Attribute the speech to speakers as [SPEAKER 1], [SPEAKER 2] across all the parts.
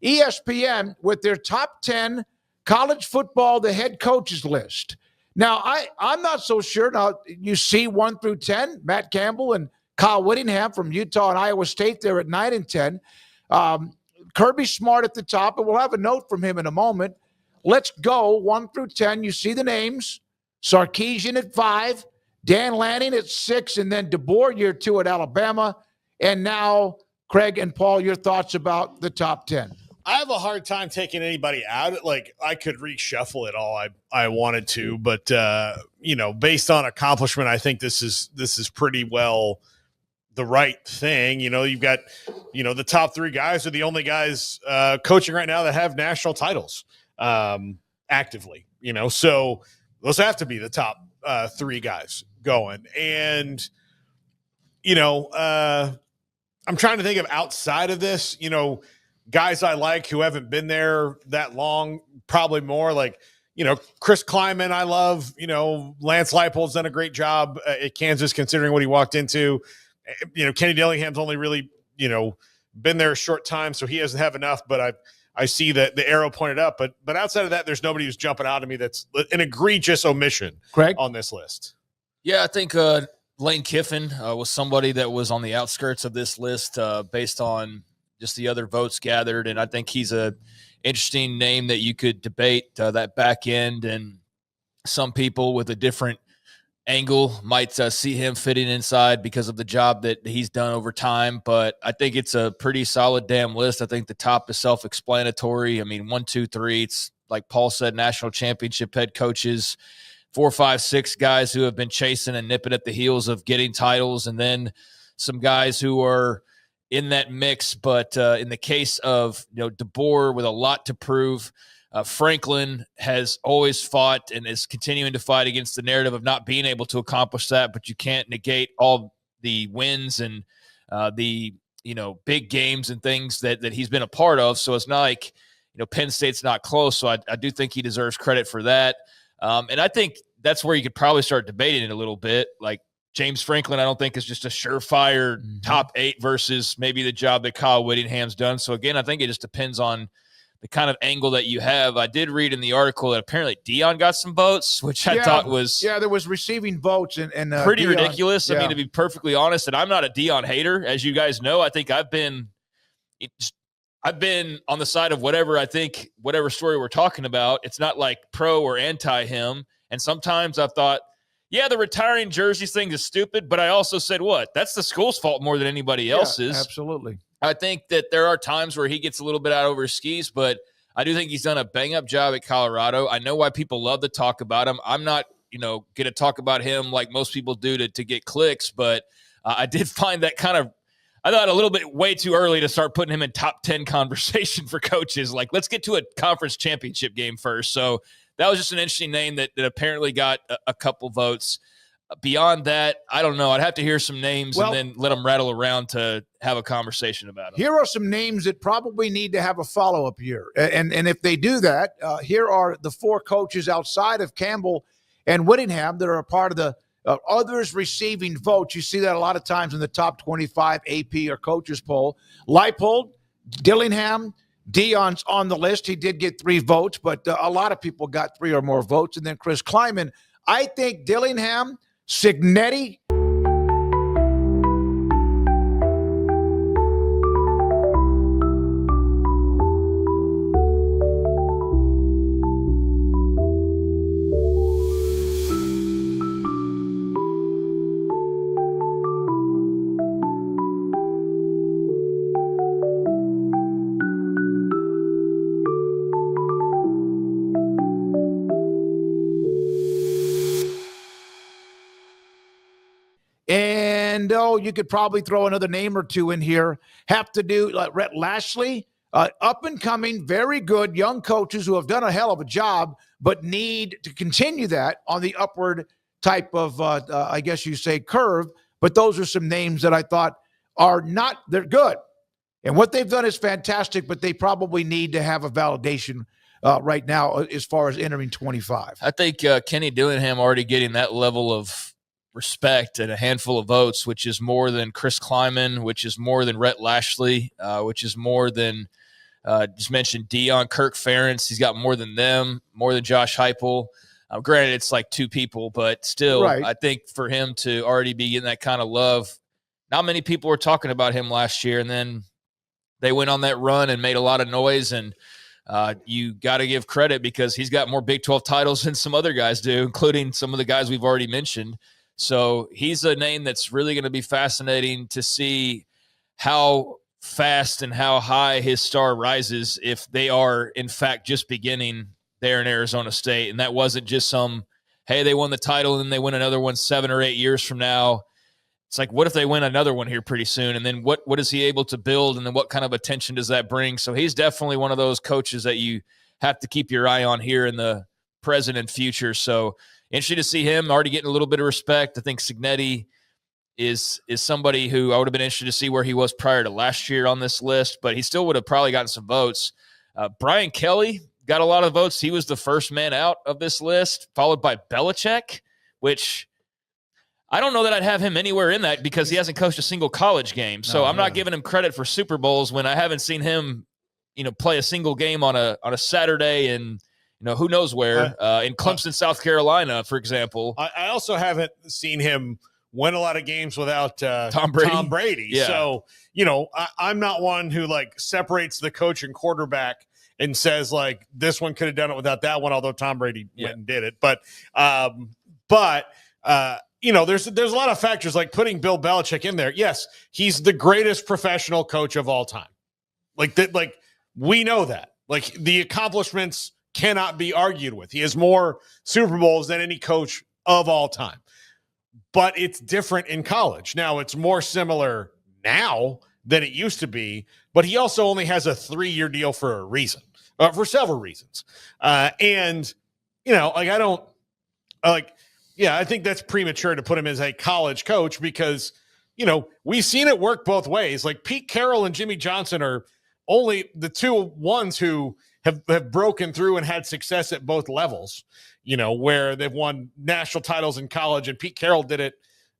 [SPEAKER 1] ESPN with their top 10 college football, the head coaches list. Now, I'm not so sure. Now, you see 1 through 10, Matt Campbell and Kyle Whittingham from Utah and Iowa State there at 9 and 10. Kirby Smart at the top, and we'll have a note from him in a moment. Let's go 1 through 10. You see the names. Sarkisian at 5, Dan Lanning at 6, and then DeBoer, year 2 at Alabama. And now, Craig and Paul, your thoughts about the top 10.
[SPEAKER 2] I have a hard time taking anybody out. Like, I could reshuffle it all I wanted to, but based on accomplishment, I think this is pretty well the right thing. You've got, the top 3 guys are the only guys coaching right now that have national titles actively. So those have to be the top 3 guys going. And I'm trying to think of outside of this, guys I like who haven't been there that long, probably more like, Chris Kleiman, I love, Lance Leipold's done a great job at Kansas considering what he walked into. Kenny Dillingham's only really, been there a short time, so he doesn't have enough, but I see that the arrow pointed up, but outside of that, there's nobody who's jumping out at me that's an egregious omission
[SPEAKER 1] Craig?
[SPEAKER 2] On this list.
[SPEAKER 3] Yeah, I think Lane Kiffin was somebody that was on the outskirts of this list based on just the other votes gathered, and I think he's a interesting name that you could debate that back end, and some people with a different angle might see him fitting inside because of the job that he's done over time, but I think it's a pretty solid damn list. I think the top is self-explanatory. I mean, 1, 2, 3, it's like Paul said, national championship head coaches, 4, 5, 6 guys who have been chasing and nipping at the heels of getting titles, and then some guys who are in that mix, but in the case of DeBoer with a lot to prove, Franklin has always fought and is continuing to fight against the narrative of not being able to accomplish that, but you can't negate all the wins and the big games and things that he's been a part of. So it's not like Penn State's not close. So I do think he deserves credit for that, and I think that's where you could probably start debating it a little bit. Like, James Franklin, I don't think is just a surefire top 8 versus maybe the job that Kyle Whittingham's done. So again, I think it just depends on the kind of angle that you have. I did read in the article that apparently Dion got some votes, which I thought was
[SPEAKER 1] there was receiving votes and
[SPEAKER 3] pretty
[SPEAKER 1] Dion,
[SPEAKER 3] ridiculous.
[SPEAKER 1] Yeah.
[SPEAKER 3] I mean, to be perfectly honest, and I'm not a Dion hater, as you guys know. I think I've been on the side of whatever story we're talking about. It's not like pro or anti him. And sometimes I've thought, yeah, the retiring jerseys thing is stupid, but I also said, that's the school's fault more than anybody else's.
[SPEAKER 1] Absolutely.
[SPEAKER 3] I think that there are times where he gets a little bit out over his skis, but I do think he's done a bang-up job at Colorado. I know why people love to talk about him. I'm not, going to talk about him like most people do to get clicks, but I did find that I thought a little bit way too early to start putting him in top 10 conversation for coaches. Like, let's get to a conference championship game first. So that was just an interesting name that apparently got a couple votes. Beyond that, I don't know. I'd have to hear some names and then let them rattle around to have a conversation about them.
[SPEAKER 1] Here are some names that probably need to have a follow-up year. And if they do that, here are the 4 coaches outside of Campbell and Whittingham that are a part of the others receiving votes. You see that a lot of times in the top 25 AP or coaches poll. Leipold, Dillingham, Dion's on the list. He did get 3 votes, but a lot of people got 3 or more votes. And then Chris Kleiman. I think Dillingham, Signetti, and you could probably throw another name or 2 in here. Have to do like Rhett Lashley, up and coming, very good young coaches who have done a hell of a job, but need to continue that on the upward type of, I guess you say, curve. But those are some names that I thought they're good. And what they've done is fantastic, but they probably need to have a validation right now as far as entering 25.
[SPEAKER 3] I think Kenny Dillingham already getting that level of respect and a handful of votes, which is more than Chris Kleiman, which is more than Rhett Lashley, which is more than Just mentioned Dion, Kirk Ferentz. He's got more than them, more than Josh Heupel. Granted, it's like two people, but still,
[SPEAKER 1] Right.
[SPEAKER 3] I think for him to already be getting that kind of love, not many people were talking about him last year, and then they went on that run and made a lot of noise, and you got to give credit because he's got more Big 12 titles than some other guys do, including some of the guys we've already mentioned. So he's a name that's really going to be fascinating to see how fast and how high his star rises if they are, in fact, just beginning there in Arizona State. And that wasn't just some, hey, they won the title and then they win another one 7 or 8 years from now. It's like, what if they win another one here pretty soon? And then what is he able to build? And then what kind of attention does that bring? So he's definitely one of those coaches that you have to keep your eye on here in the present and future. So interesting to see him already getting a little bit of respect. I think Cignetti is somebody who I would have been interested to see where he was prior to last year on this list, but he still would have probably gotten some votes. Brian Kelly got a lot of votes. He was the first man out of this list, followed by Belichick, which I don't know that I'd have him anywhere in that because he hasn't coached a single college game. So I'm not giving him credit for Super Bowls when I haven't seen him, play a single game on a Saturday and, who knows where, in Clemson, South Carolina, for example.
[SPEAKER 2] I also haven't seen him win a lot of games without
[SPEAKER 3] Tom Brady.
[SPEAKER 2] Yeah. So, I'm not one who separates the coach and quarterback and says this one could have done it without that one, although Tom Brady went and did it. But there's a lot of factors like putting Bill Belichick in there. Yes, he's the greatest professional coach of all time. We know that. The accomplishments cannot be argued with. He has more Super Bowls than any coach of all time. But it's different in college. Now, it's more similar now than it used to be, but he also only has a 3-year deal for a reason, for several reasons. I think that's premature to put him as a college coach because, we've seen it work both ways. Pete Carroll and Jimmy Johnson are only the two ones who have broken through and had success at both levels, where they've won national titles in college, and Pete Carroll did it.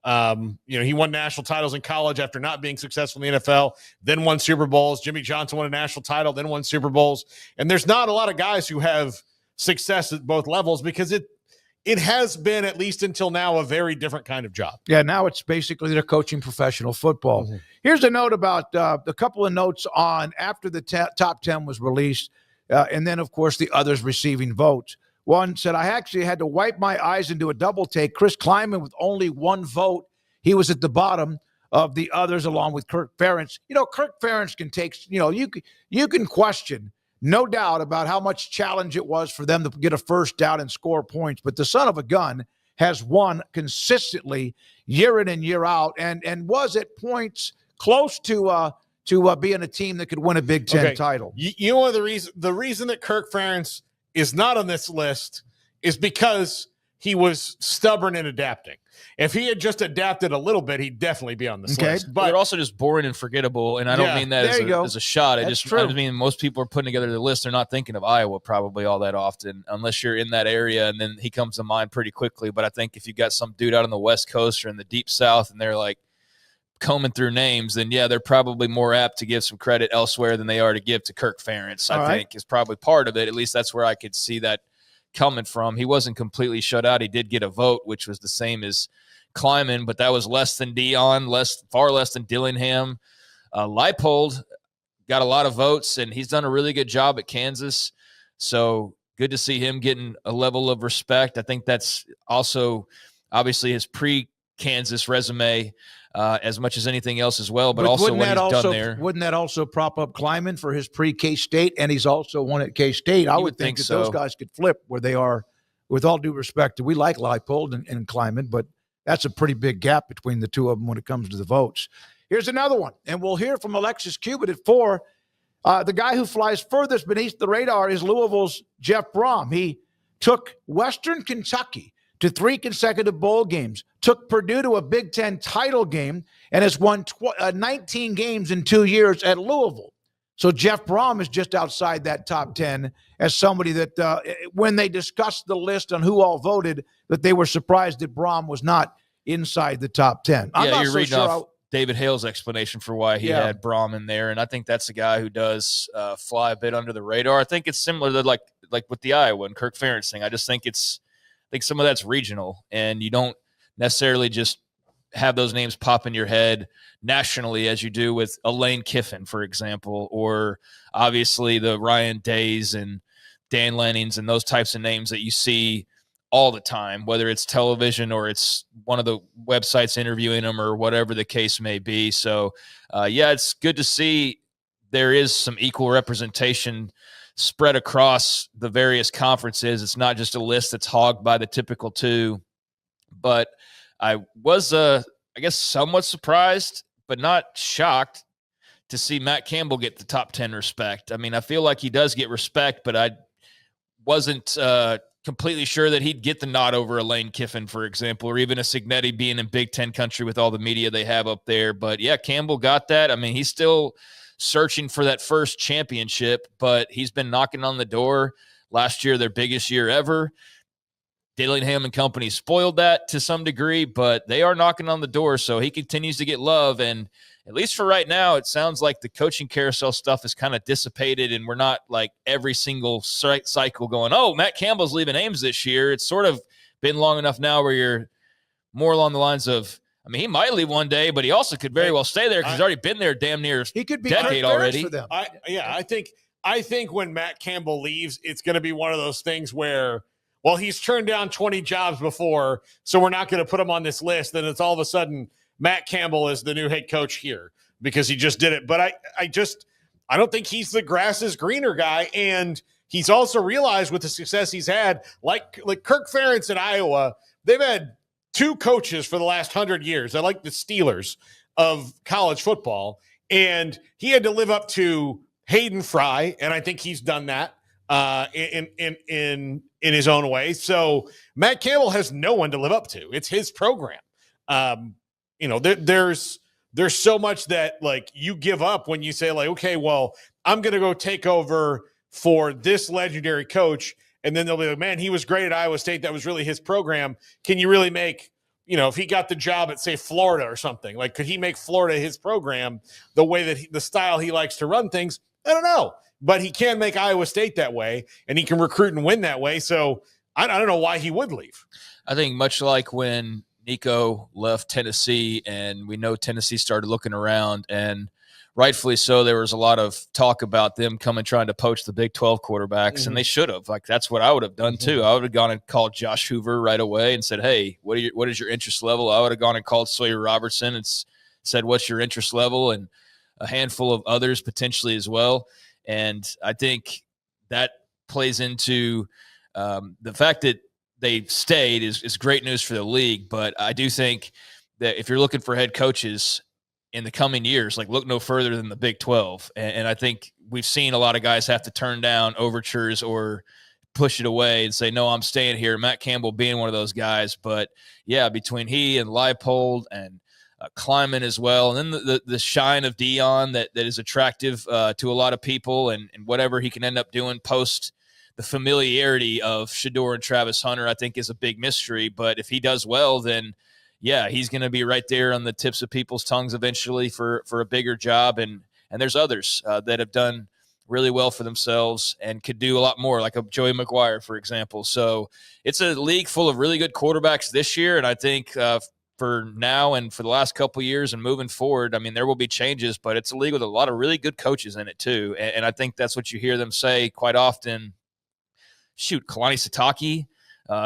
[SPEAKER 2] He won national titles in college after not being successful in the NFL, then won Super Bowls. Jimmy Johnson won a national title, then won Super Bowls. And there's not a lot of guys who have success at both levels because it has been, at least until now, a very different kind of job.
[SPEAKER 1] Yeah, now it's basically they're coaching professional football. Mm-hmm. Here's a note about a couple of notes on after the top 10 was released, and then, of course, the others receiving votes. One said, I actually had to wipe my eyes and do a double take. Chris Kleiman with only one vote. He was at the bottom of the others along with Kirk Ferentz. Kirk Ferentz can take, you can question, no doubt, about how much challenge it was for them to get a first down and score points. But the son of a gun has won consistently year in and year out and was at points close to being a team that could win a Big Ten title.
[SPEAKER 2] You know the reason that Kirk Ferentz is not on this list is because he was stubborn in adapting. If he had just adapted a little bit, he'd definitely be on this list.
[SPEAKER 3] But they're also just boring and forgettable, and I don't mean that as a shot. I just mean most people are putting together the list. They're not thinking of Iowa probably all that often, unless you're in that area, and then he comes to mind pretty quickly. But I think if you got some dude out on the West Coast or in the Deep South, and they're combing through names, then they're probably more apt to give some credit elsewhere than they are to give to Kirk Ferentz. I think is probably part of it. At least that's where I could see that coming from. He wasn't completely shut out. He did get a vote, which was the same as Kleiman, but that was less than Dion, far less than Dillingham. Leipold got a lot of votes, and he's done a really good job at Kansas. So good to see him getting a level of respect. I think that's also obviously his pre-Kansas resume as much as anything else as well, but also what he's done there.
[SPEAKER 1] Wouldn't that also prop up Kleiman for his pre-K-State? And he's also won at K-State. I would think that those guys could flip where they are, with all due respect. We like Leipold and Kleiman, but that's a pretty big gap between the two of them when it comes to the votes. Here's another one, and we'll hear from Alexis Cubitt at 4. The guy who flies furthest beneath the radar is Louisville's Jeff Brom. He took Western Kentucky to 3 consecutive bowl games, took Purdue to a Big Ten title game, and has won 19 games in 2 years at Louisville. So Jeff Brom is just outside that top 10 as somebody that when they discussed the list on who all voted, that they were surprised that Brom was not inside the top 10. I'm not
[SPEAKER 3] you're
[SPEAKER 1] so
[SPEAKER 3] reading
[SPEAKER 1] sure
[SPEAKER 3] off David Hale's explanation for why he
[SPEAKER 1] Yeah.
[SPEAKER 3] had Braum in there, and I think that's a guy who does fly a bit under the radar. I think it's similar to like with the Iowa and Kirk Ferentz thing. I just think some of that's regional, and you don't necessarily just have those names pop in your head nationally as you do with a Lane Kiffin, for example, or obviously the Ryan Days and Dan Lennings and those types of names that you see all the time, whether it's television or it's one of the websites interviewing them or whatever the case may be. So, it's good to see there is some equal representation spread across the various conferences. It's not just a list that's hogged by the typical two. But I was, I guess, somewhat surprised, but not shocked to see Matt Campbell get the top 10 respect. I mean, I feel like he does get respect, but I wasn't completely sure that he'd get the nod over a Lane Kiffin, for example, or even a Cignetti being in Big Ten country with all the media they have up there. But yeah, Campbell got that. I mean, he's still searching for that first championship, but he's been knocking on the door. Last year, their biggest year ever. Dillingham and company spoiled that to some degree, but they are knocking on the door, so he continues to get love. And at least for right now, it sounds like the coaching carousel stuff is kind of dissipated, and we're not like every single cycle going, oh, Matt Campbell's leaving Ames this year. It's sort of been long enough now where you're more along the lines of, I mean, he might leave one day, but he also could very well stay there because he's already been there damn near
[SPEAKER 1] he could be
[SPEAKER 3] decade already.
[SPEAKER 1] For them.
[SPEAKER 2] I think when Matt Campbell leaves, it's going to be one of those things where, well, he's turned down 20 jobs before, so we're not going to put him on this list. Then it's all of a sudden Matt Campbell is the new head coach here because he just did it. But I don't think he's the grass is greener guy. And he's also realized with the success he's had, like Kirk Ferentz in Iowa, they've had two coaches for the last 100 years. They're like the Steelers of college football. And he had to live up to Hayden Fry, and I think he's done that in his own way. So Matt Campbell has no one to live up to. It's his program. There's so much that like you give up when you say like, okay, well, I'm going to go take over for this legendary coach. And then they'll be like, man, he was great at Iowa State. That was really his program. Can you really make, if he got the job at say Florida or something, like, could he make Florida his program the way that the style he likes to run things? I don't know, but he can make Iowa State that way, and he can recruit and win that way. So I don't know why he would leave.
[SPEAKER 3] I think much like when Nico left Tennessee, and we know Tennessee started looking around, and rightfully so, there was a lot of talk about them coming trying to poach the Big 12 quarterbacks, and they should have. Like, that's what I would have done too. I would have gone and called Josh Hoover right away and said, hey, what is your interest level? I would have gone and called Sawyer Robertson and said, what's your interest level? And a handful of others potentially as well. And I think that plays into the fact that they stayed is great news for the league. But I do think that if you're looking for head coaches in the coming years, like, look no further than the Big 12. And I think we've seen a lot of guys have to turn down overtures or push it away and say, no, I'm staying here. Matt Campbell being one of those guys. But yeah, between he and Leipold and Kleiman as well, and then the shine of Dion that is attractive to a lot of people, and whatever he can end up doing post the familiarity of Shedeur and Travis Hunter, I think is a big mystery. But if he does well, then yeah, he's going to be right there on the tips of people's tongues eventually for a bigger job. And there's others that have done really well for themselves and could do a lot more, like a Joey McGuire, for example. So it's a league full of really good quarterbacks this year, and I think for now and for the last couple of years and moving forward, I mean, there will be changes, but it's a league with a lot of really good coaches in it too. And I think that's what you hear them say quite often. Shoot, Kalani Sitake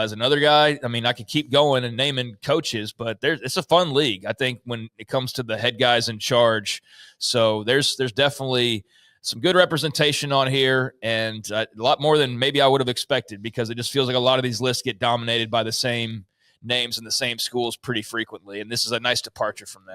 [SPEAKER 3] is another guy. I mean, I could keep going and naming coaches, but it's a fun league, I think, when it comes to the head guys in charge. So there's definitely some good representation on here, and a lot more than maybe I would have expected, because it just feels like a lot of these lists get dominated by the same names in the same schools pretty frequently, and this is a nice departure from that.